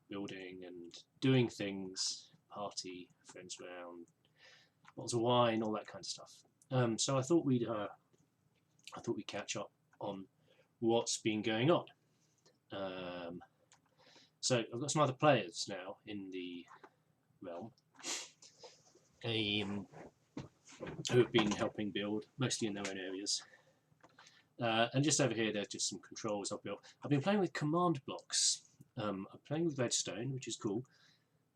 building and doing things, party, friends round, bottles of wine, all that kind of stuff. So I thought we'd catch up on what's been going on. So I've got some other players now in the realm who have been helping build, mostly in their own areas. And just over here, there's just some controls I've built. I've been playing with command blocks. I'm playing with redstone, which is cool.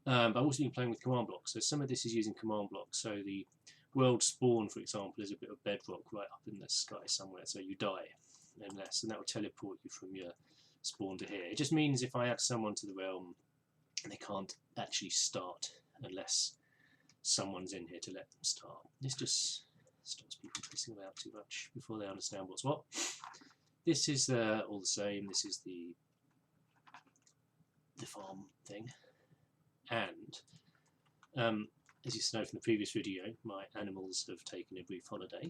But I've also been playing with command blocks. So some of this is using command blocks. So the world spawn, for example, is a bit of bedrock right up in the sky somewhere. So you die unless, and that will teleport you from your spawn to here. It just means if I add someone to the realm, they can't actually start unless someone's in here to let them start. This just stops people pissing about too much before they understand what's what. This is all the same. This is the farm thing, and as you know from the previous video, my animals have taken a brief holiday,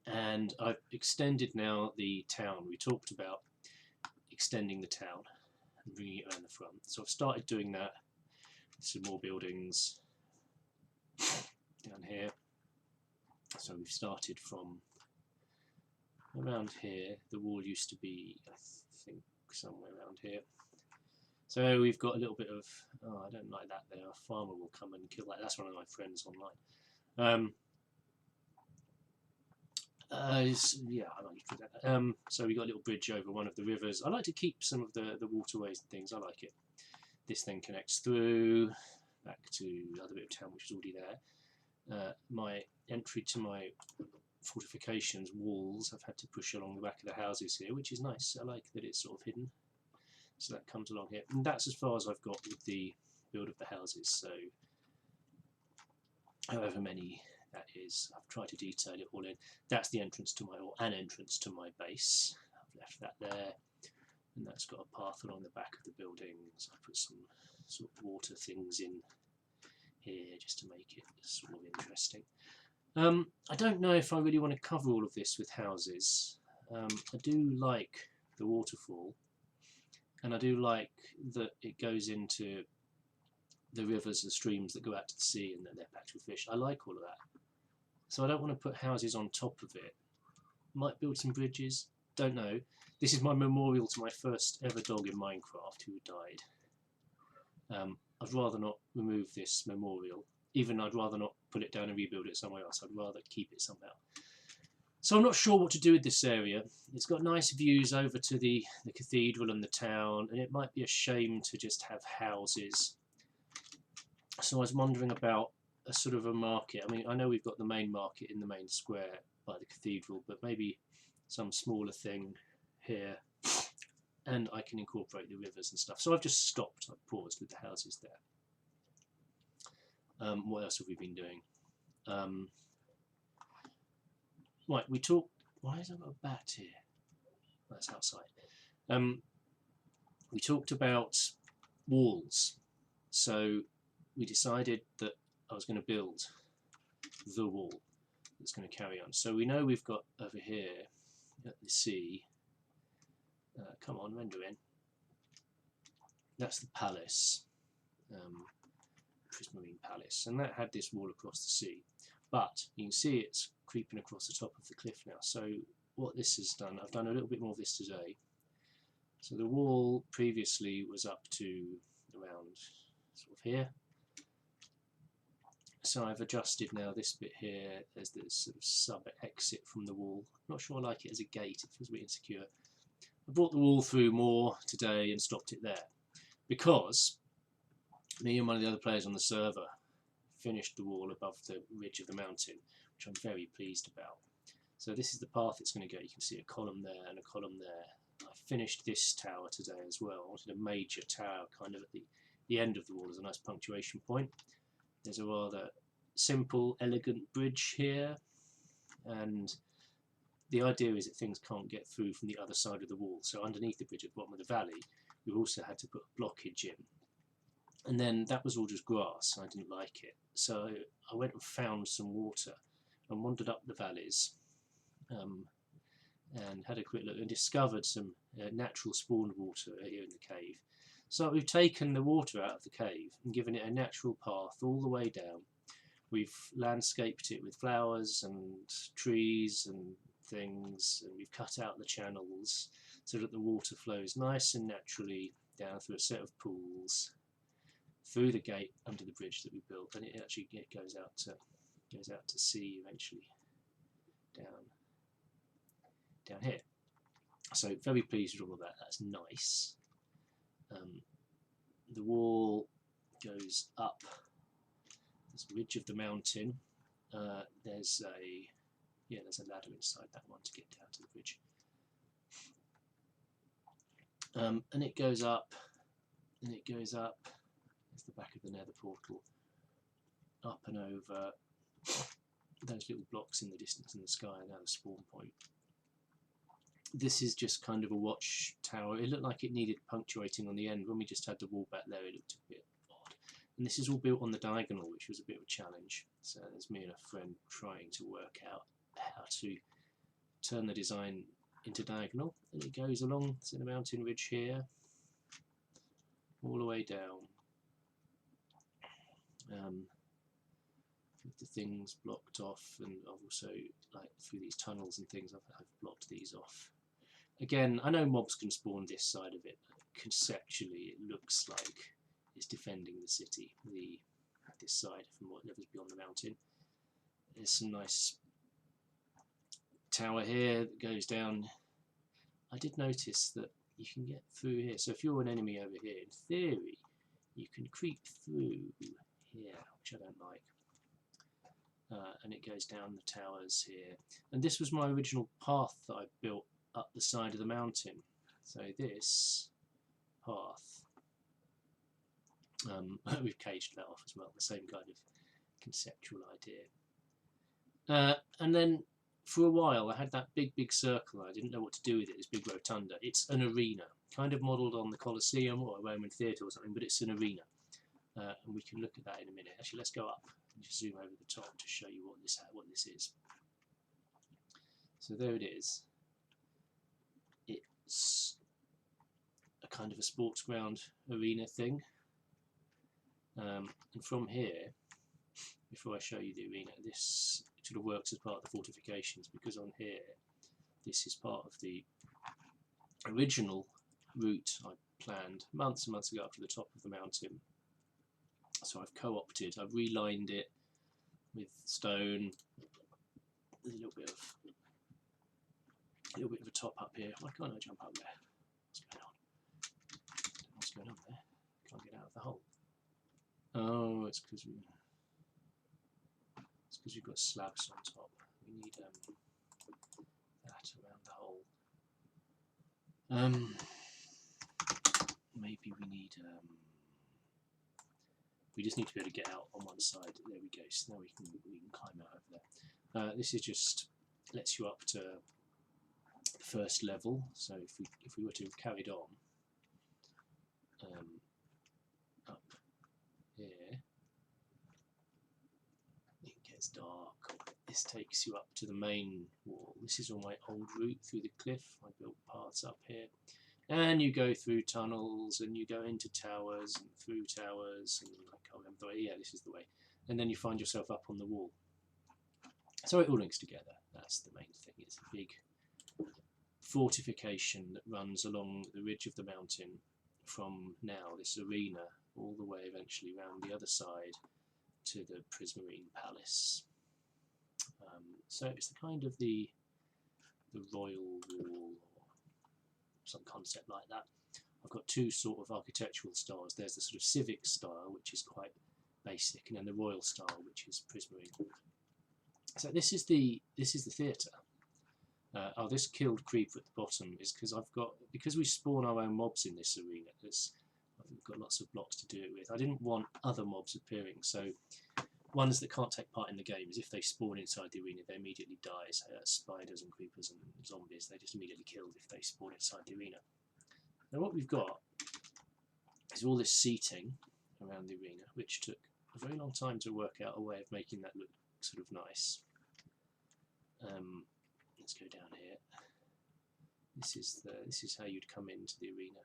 and I've extended now the town. We talked about extending the town and bringing it around the front, so I've started doing that. Some more buildings down here. So we've started from around here. The wall used to be, I think, somewhere around here. So we've got a little bit of, oh, I don't like that there. A farmer will come and kill that. That's one of my friends online. Yeah, I like to do that. So we got a little bridge over one of the rivers. I like to keep some of the waterways and things. I like it. This thing connects through back to the other bit of town, which is already there. My entry to my fortifications walls I've had to push along the back of the houses here, which is nice. I like that it's sort of hidden. So that comes along here. And that's as far as I've got with the build of the houses. So however many that is, I've tried to detail it all in. That's the entrance to my, or an entrance to my base. I've left that there. And that's got a path along the back of the buildings. I put some sort of water things in here just to make it sort of interesting. I don't know if I really want to cover all of this with houses. I do like the waterfall, and I do like that it goes into the rivers and streams that go out to the sea and they're packed with fish. I like all of that. So I don't want to put houses on top of it. Might build some bridges, don't know. This is my memorial to my first ever dog in Minecraft who died. I'd rather not remove this memorial. Even I'd rather not put it down and rebuild it somewhere else. I'd rather keep it somehow. So I'm not sure what to do with this area. It's got nice views over to the cathedral and the town, and it might be a shame to just have houses. So I was wondering about a sort of a market. I mean, I know we've got the main market in the main square by the cathedral, but maybe some smaller thing here, and I can incorporate the rivers and stuff. So I've just stopped, I've paused with the houses there. What else have we been doing? Right, we talked, why has I got a bat here? That's outside. We talked about walls. So we decided that I was going to build the wall that's going to carry on. So we know we've got over here at the sea, come on, render in. That's the palace, Prismarine Palace, and that had this wall across the sea. But you can see it's creeping across the top of the cliff now. So what this has done, I've done a little bit more of this today. So the wall previously was up to around sort of here. So I've adjusted now this bit here. There's this sort of sub-exit from the wall. I'm not sure I like it as a gate. It feels a bit insecure. I brought the wall through more today and stopped it there because me and one of the other players on the server finished the wall above the ridge of the mountain, which I'm very pleased about. So this is the path it's going to go. You can see a column there and a column there. I finished this tower today as well. I wanted a major tower kind of at the end of the wall as a nice punctuation point. There's a rather simple, elegant bridge here, and the idea is that things can't get through from the other side of the wall. So underneath the bridge at the bottom of the valley, we've also had to put a blockage in. And then that was all just grass, and I didn't like it. So I went and found some water and wandered up the valleys and had a quick look and discovered some natural spawned water here in the cave. So we've taken the water out of the cave and given it a natural path all the way down. We've landscaped it with flowers and trees and things, and we've cut out the channels so that the water flows nice and naturally down through a set of pools, through the gate under the bridge that we built, and it actually goes out to sea eventually down here. So very pleased with all of that. That's nice. The wall goes up this ridge of the mountain. There's a ladder inside that one to get down to the bridge. And it goes up, and it goes up. There's the back of the nether portal. Up and over those little blocks in the distance in the sky, now the spawn point. This is just kind of a watchtower. It looked like it needed punctuating on the end. When we just had the wall back there, it looked a bit odd. And this is all built on the diagonal, which was a bit of a challenge. So there's me and a friend trying to work out how to turn the design into diagonal. And it goes along the mountain ridge here, all the way down. With the things blocked off, and I've also, like through these tunnels and things, I've blocked these off. Again, I know mobs can spawn this side of it, but conceptually it looks like it's defending the city, this side from whatever's beyond the mountain. There's some nice tower here that goes down. I did notice that you can get through here, so if you're an enemy over here, in theory you can creep through here, which I don't like. And it goes down the towers here. And this was my original path that I built up the side of the mountain. So this path, we've caged that off as well, the same kind of conceptual idea. And then for a while I had that big circle. I didn't know what to do with it, this big rotunda. It's an arena, kind of modelled on the Colosseum or a Roman theatre or something, but it's an arena. And we can look at that in a minute. Actually, let's go up and just zoom over the top to show you what this is. So there it is. It's a kind of a sports ground arena thing. And from here, before I show you the arena, this sort of works as part of the fortifications, because on here, this is part of the original route I planned months and months ago up to the top of the mountain. So I've co-opted, I've relined it with stone. There's a little bit of a top up here. Why can't I jump up there? What's going on? What's going on there? Can't get out of the hole. Oh, it's because we've got slabs on top. We need that around the hole. Maybe we need. We just need to be able to get out on one side. There we go. So now we can climb out over there. This is just lets you up to the first level. So if we were to have carried on up here, it gets dark. This takes you up to the main wall. This is on my old route through the cliff. I built paths up here. And you go through tunnels, and you go into towers, and through towers, and I can't remember the way. Yeah, this is the way. And then you find yourself up on the wall. So it all links together. That's the main thing. It's a big fortification that runs along the ridge of the mountain from now, this arena, all the way eventually round the other side to the Prismarine Palace. So it's the kind of the royal wall, some concept like that. I've got two sort of architectural styles. There's the sort of civic style, which is quite basic, and then the royal style, which is prismarine. So this is the theatre. Oh, this killed creeper at the bottom is because we spawn our own mobs in this arena. I've got lots of blocks to do it with. I didn't want other mobs appearing, so ones that can't take part in the game is if they spawn inside the arena, they immediately die. So spiders and creepers and zombies, they're just immediately killed if they spawn inside the arena. Now what we've got is all this seating around the arena, which took a very long time to work out a way of making that look sort of nice. Let's go down here. This is how you'd come into the arena.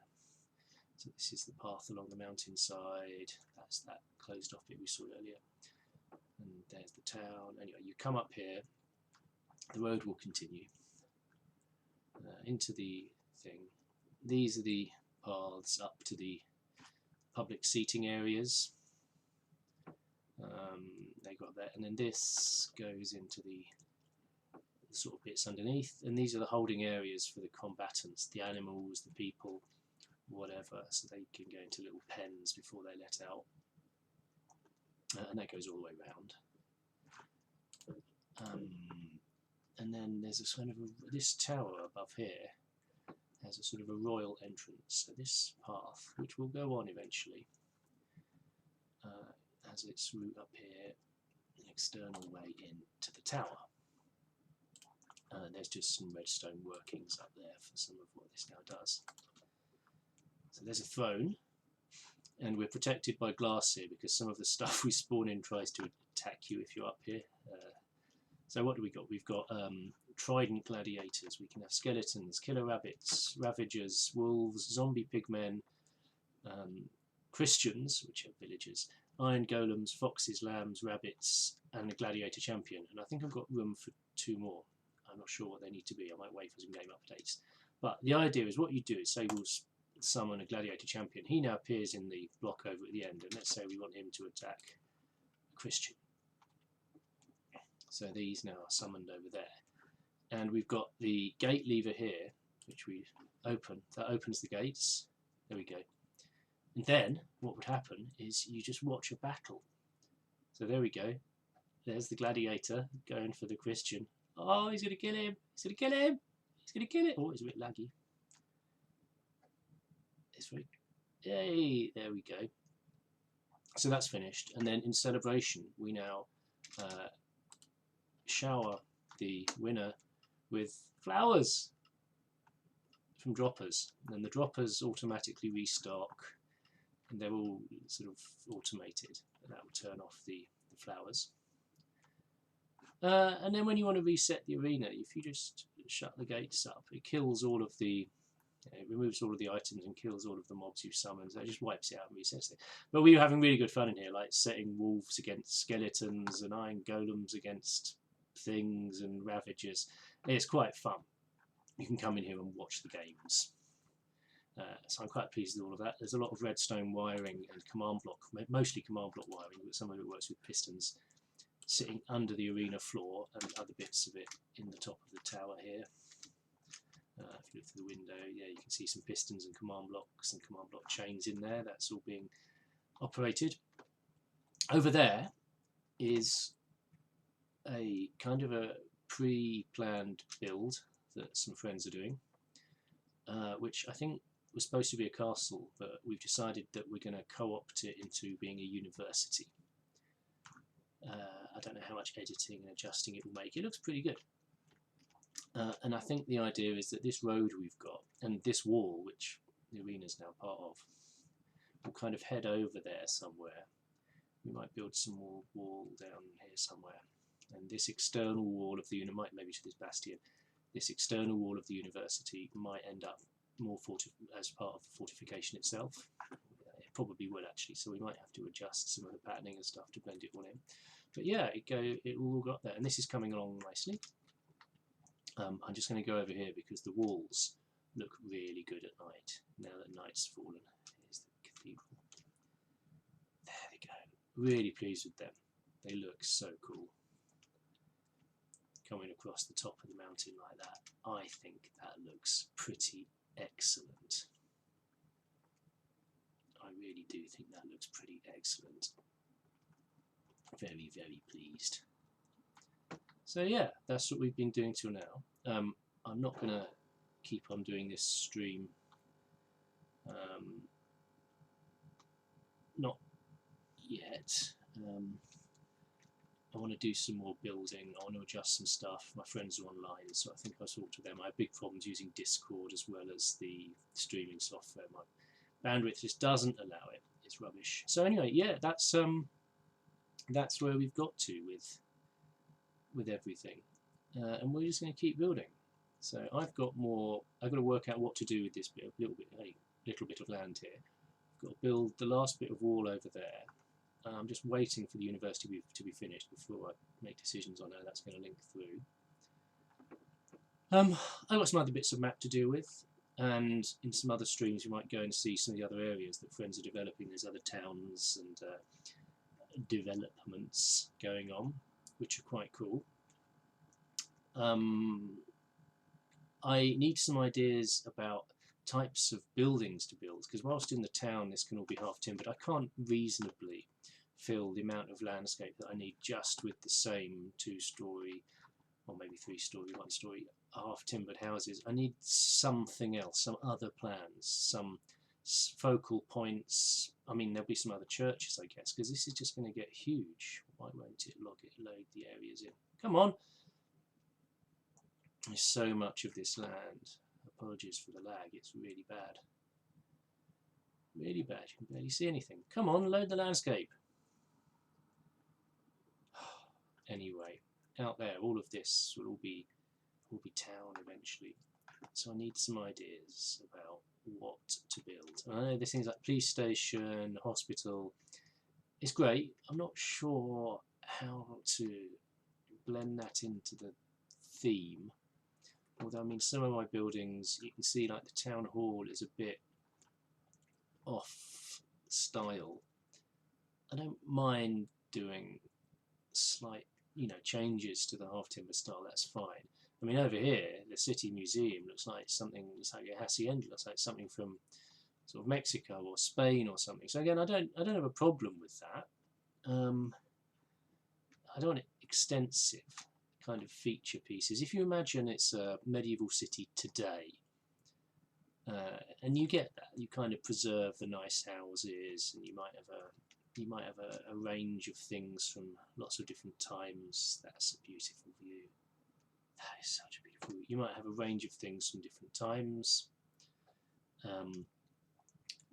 So this is the path along the mountainside. That's that closed off bit we saw earlier. And there's the town. Anyway, you come up here. The road will continue into the thing. These are the paths up to the public seating areas. They got that, and then this goes into the sort of bits underneath, and these are the holding areas for the combatants, the animals, the people, whatever, so they can go into little pens before they let out, and that goes all the way round. And then there's a kind of this tower above here has a sort of a royal entrance, so this path, which will go on eventually, has its route up here, an external way into the tower. There's just some redstone workings up there for some of what this now does. So there's a throne, and we're protected by glass here because some of the stuff we spawn in tries to attack you if you're up here. So what do we got? We've got trident gladiators. We can have skeletons, killer rabbits, ravagers, wolves, zombie pigmen, Christians, which are villagers, iron golems, foxes, lambs, rabbits, and a gladiator champion. And I think I've got room for 2 more. I'm not sure what they need to be. I might wait for some game updates. But the idea is what you do is say we'll summon a gladiator champion. He now appears in the block over at the end, and let's say we want him to attack a Christian. So these now are summoned over there. And we've got the gate lever here, which we open. That opens the gates. There we go. And then what would happen is you just watch a battle. So there we go. There's the gladiator going for the Christian. Oh, he's going to kill him. He's going to kill him. He's going to kill it. Oh, it's a bit laggy. It's very... Yay, there we go. So that's finished. And then in celebration, we now shower the winner with flowers from droppers. And the droppers automatically restock. And they're all sort of automated. And that will turn off the flowers. And then when you want to reset the arena, if you just shut the gates up, it kills all of the, it removes all of the items and kills all of the mobs you've summoned. So it just wipes it out and resets it. But we were having really good fun in here, like setting wolves against skeletons and iron golems against things and ravagers. It's quite fun. You can come in here and watch the games. So I'm quite pleased with all of that. There's a lot of redstone wiring and command block, mostly command block wiring, but some of it works with pistons, sitting under the arena floor and other bits of it in the top of the tower here. If you look through the window, yeah, you can see some pistons and command blocks and command block chains in there. That's all being operated. Over there is a kind of a pre-planned build that some friends are doing, which I think was supposed to be a castle, but we've decided that we're going to co-opt it into being a university. I don't know how much editing and adjusting it will make. It looks pretty good. And I think the idea is that this road we've got and this wall, which the arena is now part of, will kind of head over there somewhere. We might build some more wall down here somewhere. And this external wall of the maybe to this bastion, this external wall of the university might end up more as part of the fortification itself. It probably will actually, so we might have to adjust some of the patterning and stuff to blend it all in. But yeah, it all got there, and this is coming along nicely. I'm just going to go over here because the walls look really good at night. Now that night's fallen, here's the cathedral. There they go. Really pleased with them. They look so cool. Coming across the top of the mountain like that, I think that looks pretty excellent. I really do think that looks pretty excellent. Very, very pleased. So yeah, that's what we've been doing till now. I'm not going to keep on doing this stream. Not yet. I want to do some more building. I want to adjust some stuff. My friends are online, so I think I'll talk to them. I have big problems using Discord as well as the streaming software. My bandwidth just doesn't allow it. It's rubbish. So anyway, yeah, that's where we've got to with everything, and we're just going to keep building. So I've got to work out what to do with this little bit of land here. I've got to build the last bit of wall over there. I'm just waiting for the university to be finished before I make decisions on how that's going to link through. I've got some other bits of map to deal with, and in some other streams you might go and see some of the other areas that friends are developing. There's other towns and developments going on, which are quite cool. I need some ideas about types of buildings to build, because whilst in the town this can all be half timbered, I can't reasonably fill the amount of landscape that I need just with the same 2-storey or maybe 3-storey, 1-storey half timbered houses. I need something else, some other plans, some focal points. I mean, there'll be some other churches, I guess, because this is just going to get huge. Why won't it load the areas in? Come on! There's so much of this land. Apologies for the lag, it's really bad. Really bad, you can barely see anything. Come on, load the landscape. Anyway, out there, all of this will all be town eventually. So I need some ideas about what to build. I know there's things like police station, hospital. It's great. I'm not sure how to blend that into the theme. Although, I mean, some of my buildings, you can see like the town hall is a bit off style. I don't mind doing slight, changes to the half timber style. That's fine. I mean, over here, the city museum looks like something. It's like a hacienda. Looks like something from sort of Mexico or Spain or something. So again, I don't have a problem with that. I don't want extensive kind of feature pieces. If you imagine it's a medieval city today, and you get that, you kind of preserve the nice houses, and you might have a range of things from lots of different times. That's a beautiful view. That is such a beautiful view. You might have a range of things from different times,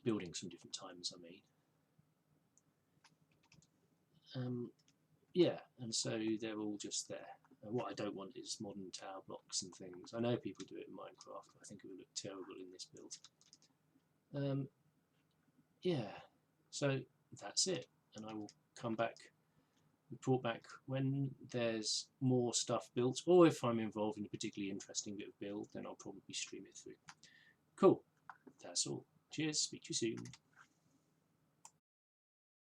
buildings from different times, I mean. Yeah, and so they're all just there. What I don't want is modern tower blocks and things. I know people do it in Minecraft, but I think it would look terrible in this build. Yeah, so that's it, and I will come back, report back when there's more stuff built, or if I'm involved in a particularly interesting bit of build, then I'll probably stream it through. Cool, that's all. Cheers, speak to you soon.